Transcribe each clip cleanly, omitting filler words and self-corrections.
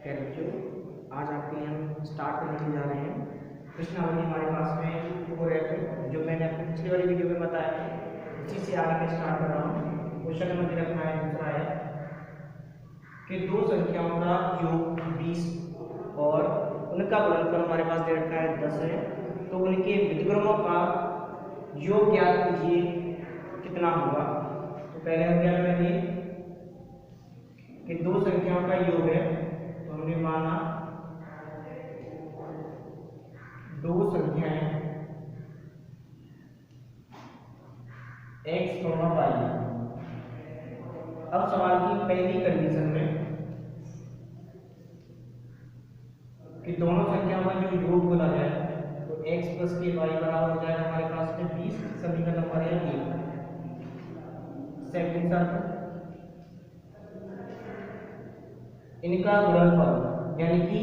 खैर बच्चों, आज आपके लिए हम स्टार्ट करने जा रहे हैं प्रश्नावली। हमारे पास में वो है जो मैंने अपनी पिछली वाली वीडियो में बताया है, उसी से आगे मैं स्टार्ट कर रहा हूँ। क्वेश्चन नंबर दे रखा है, दूसरा है कि दो संख्याओं का योग 20 और उनका गुणनफल हमारे पास दे रखा है 10 है, तो उनके व्युत्क्रमों का योग ज्ञात कीजिए कितना होगा। तो पहले हम क्या करेंगे कि दो संख्याओं का योग है, तो हमने माना दो संख्याएं x और y। अब सवाल की पहली कंडीशन में कि दोनों संख्याओं का जो योग बोला जाए तो x प्लस के y बराबर हो जाएगा हमारे पास में 20। समीकरण नंबर है 1। सेकंड शर्त, इनका गुणनफल यानी कि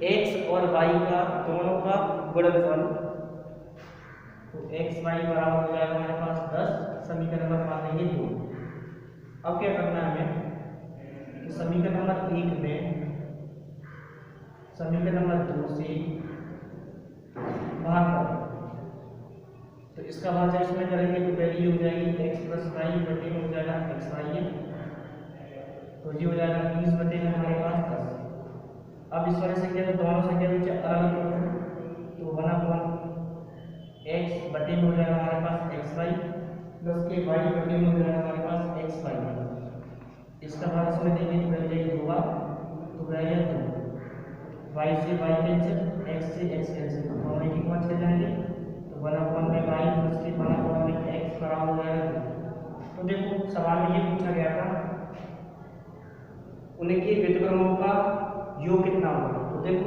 x और y का दोनों का गुणनफल, तो x y बराबर हो जाएगा हमारे पास 10। समीकरण नंबर मान लेंगे 2। अब क्या करना है हमें कि समीकरण नंबर 1 में समीकरण नंबर 2 से भाग कर, तो इसका भाग जब इसमें करेंगे तो वैल्यू हो जाएगी x प्लस वाई बटे में हो जाएगा एक्स वाई है, तो ये हो जाएगा 20 बटे में हमारे पास 10। अब इस वाली संख्या को दोनों संख्या में अलग करो तो 1/x बटे में हो जाएगा हमारे पास एक्स वाई प्लस के वाई बटे में हो जाएगा हमारे पास एक्स वाई। इसका भाग इसमें देंगे तो बन जाएगी 2 तो बनेगा 2, वाई से वाई कैंसिल, एक्स से एक्स कैंसिल, दोनों एक बार चले जाएंगे तो 1/y प्लस के 1/x बराबर हो जाएगा 2। तो देखो सवाल में ये पूछा गया था उनके व्युत्क्रमों का योग कितना होगा। तो देखो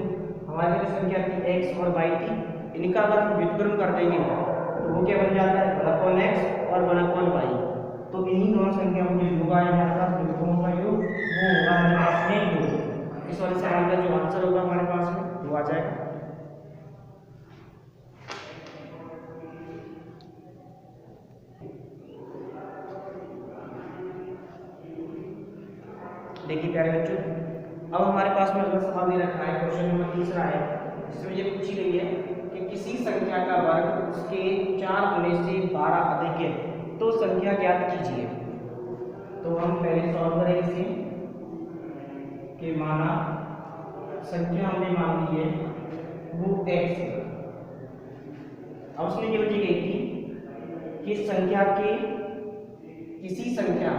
हमारे पास संख्या थी x और y थी, इनका अगर हम व्युत्क्रम कर देंगे तो वो क्या बन जाता है 1/x और 1/y। तो इन्हीं दोनों संख्याओं के योग आए हमारे पास व्युत्क्रमों का योग, वो होगा हमारे पास में 2। इस वाले सवाल का जो आंसर होगा हमारे पास में वो आ जाएगा। देखिए प्यारे बच्चों, अब हमारे पास में अगला सवाल दे रखा है, क्वेश्चन नंबर तीसरा है। इसमें ये पूछी गई है कि किसी संख्या का वर्ग उसके 4 गुने से 12 अधिक है, तो संख्या ज्ञात कीजिए। तो हम पहले सॉल्व करेंगे इसे कि माना संख्या हमने मान ली है वो x है। अब उसमें ये पूछी गई थी कि संख्या के किसी संख्या,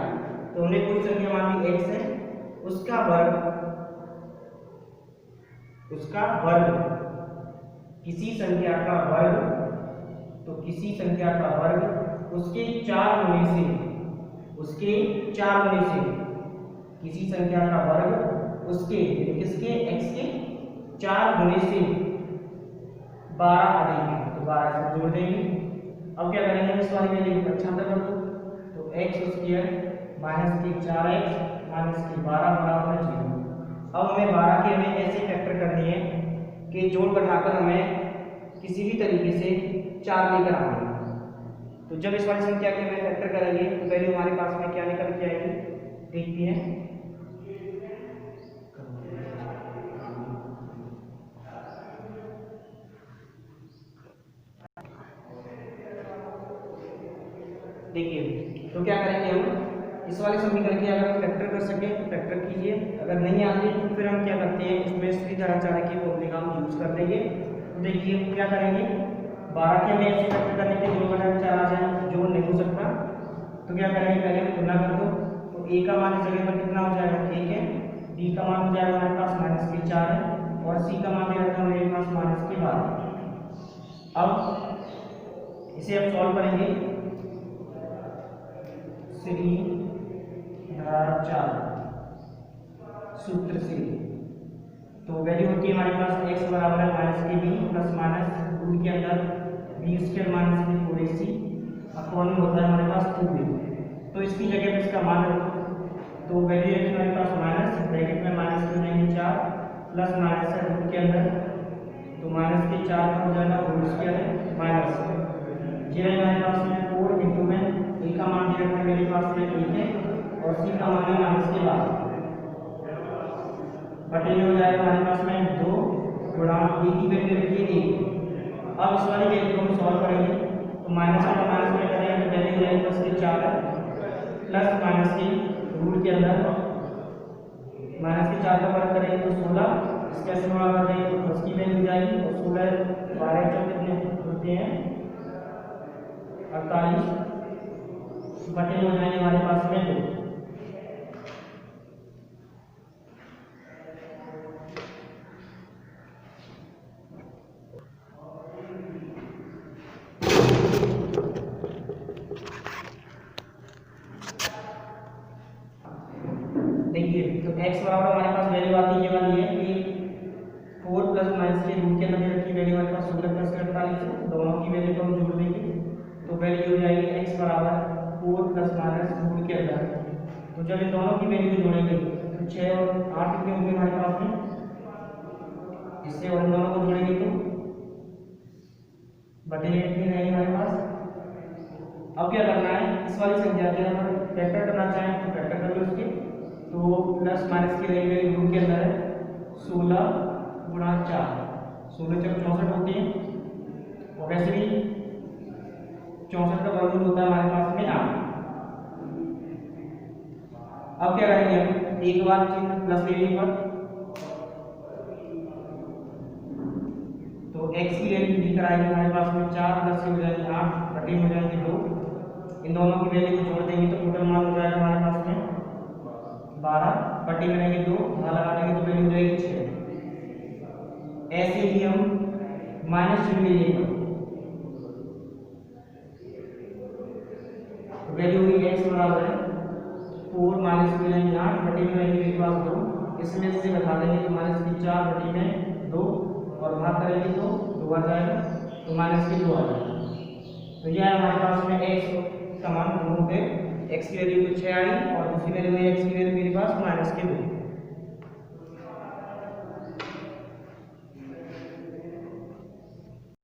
तो हमने कोई संख्या मान ली x है, उसका वर्ग किसी संख्या का वर्ग, तो किसी संख्या का वर्ग उसके 4 गुने से, किसी संख्या का वर्ग उसके किसके x के 4 गुने से 12 अधिक है, तो 12 से जोड़ देंगे। अब क्या करेंगे इस वाले में अच्छा कर दो, तो x² माइनस के 4x माइनस के 12 बराबर 0। अब हमें 12 के हमें ऐसे फैक्टर करनी है कि जोड़ घटाकर हमें किसी भी तरीके से 4 लेकर आएंगे। तो जब इस वाली संख्या के हमें फैक्टर करेंगे तो वैल्यू हमारे पास में क्या निकल के आएगी, देखते हैं। देखिए तो क्या करेंगे हम इस वाले समीकरण की अगर फैक्टर कर सके तो फैक्टर कीजिए, अगर नहीं आते तो फिर हम क्या करते हैं इसमें श्रीधराचार्य की फॉर्मूले का हम यूज कर देंगे। तो देखिए क्या करेंगे 12 के में ऐसे फैक्टर करने के 2 बटा 4 आ जाए जो नहीं हो सकता, तो क्या करेंगे पहले हम तुलना कर दो। तो a का मान इस जगह पर कितना हो जाएगा 1 है, b का मान हो जाएगा हमारे पास माइनस के 4 है और c का मान दे रखा है मेरे पास माइनस के 12। अब इसे हम सॉल्व करेंगे श्रीधराचार्य सूत्र से। तो वैल्यू होती है हमारे पास x बराबर है माइनस के b प्लस माइनस रूट के अंदर b² माइनस के 4ac अपॉन में होता है हमारे पास 2b। तो इसकी जगह पे इसका मान रखो, तो वैल्यू है हमारे पास माइनस ब्रैकेट में माइनस के जाएंगे 4 प्लस माइनस है रूट के अंदर, तो माइनस के 4 का हो जाएगा होल स्क्वायर माइनस ये हमारे पास में 4 इंटू में a का मान दिया है मेरे पास में 1 है और c का मान है माइनस के 12 बटे में हो जाएगा हमारे पास में 2 गुणा ए की वैल्यू रखिए 1। अब इस वाली वैल्यू को हम सॉल्व करेंगे तो माइनस में करेंगे तो वैल्यू हो जाएगी प्लस के 4 प्लस माइनस के रूट के अंदर माइनस के 4 का वर्ग करेंगे तो 16, इसके ऐसे गुणा कर देंगे तो प्लस की वैल्यू हो जाएगी और 16 12 जो कितने होते हैं 48 बटे में हो जाएंगे हमारे पास में 2। देखिए तो x बराबर हमारे पास वैल्यू आती है ये वाली है कि 4 प्लस माइनस के रूट के अंदर रखी वैल्यू हमारे पास 16 प्लस 48 दोनों की वैल्यू को हम जोड़ देंगे तो वैल्यू हो जाएगी x बराबर 4 प्लस माइनस रूट के अंदर। तो जब इन दोनों की वैल्यू जोड़ेंगे तो 6 और 8 कितने होंगे हमारे पास में, इससे और इन दोनों को जोड़ेंगे तो बटे 8 में रहेंगे हमारे पास। अब क्या करना है, इस वाली संख्या के अगर फैक्टर करना चाहें तो फैक्टर कर लो उसके, तो प्लस माइनस की रहेगी वैल्यू रूट के अंदर है 16 गुणा 4, 16 जब 64 होती है और वैसे भी 64 का वर्गमूल होता है हमारे पास में 8। अब क्या करेंगे हम, एक बार चिन्ह प्लस ले लेंगे तो x की वैल्यू लिख आएगी हमारे पास में 4 प्लस हो जाएगी 8 बटे हो जाएंगे 2, इन दोनों की वैल्यू को जोड़ देंगे तो टोटल मान हो जाएगा हमारे पास में 12 बटे में रहेंगे 2, यहाँ लगा देंगे तो वैल्यू हो जाएगी 6। ऐसे ही हम माइनस चिन्ह ले लेंगे तो वैल्यू हुई x बराबर है 4 माइनस में रहेंगे 8 बटे में रहेंगे मेरे पास 2, इसमें से घटा देंगे तो माइनस की 4 बटे में 2 और भाग करेंगे तो 2 आ जाएगा तो माइनस की 2 आ जाएगा। तो यह हमारे पास में x का मान दोनों पे x की वैल्यू 6 आई और दूसरी वैल्यू है x की वैल्यू मेरे पास -2।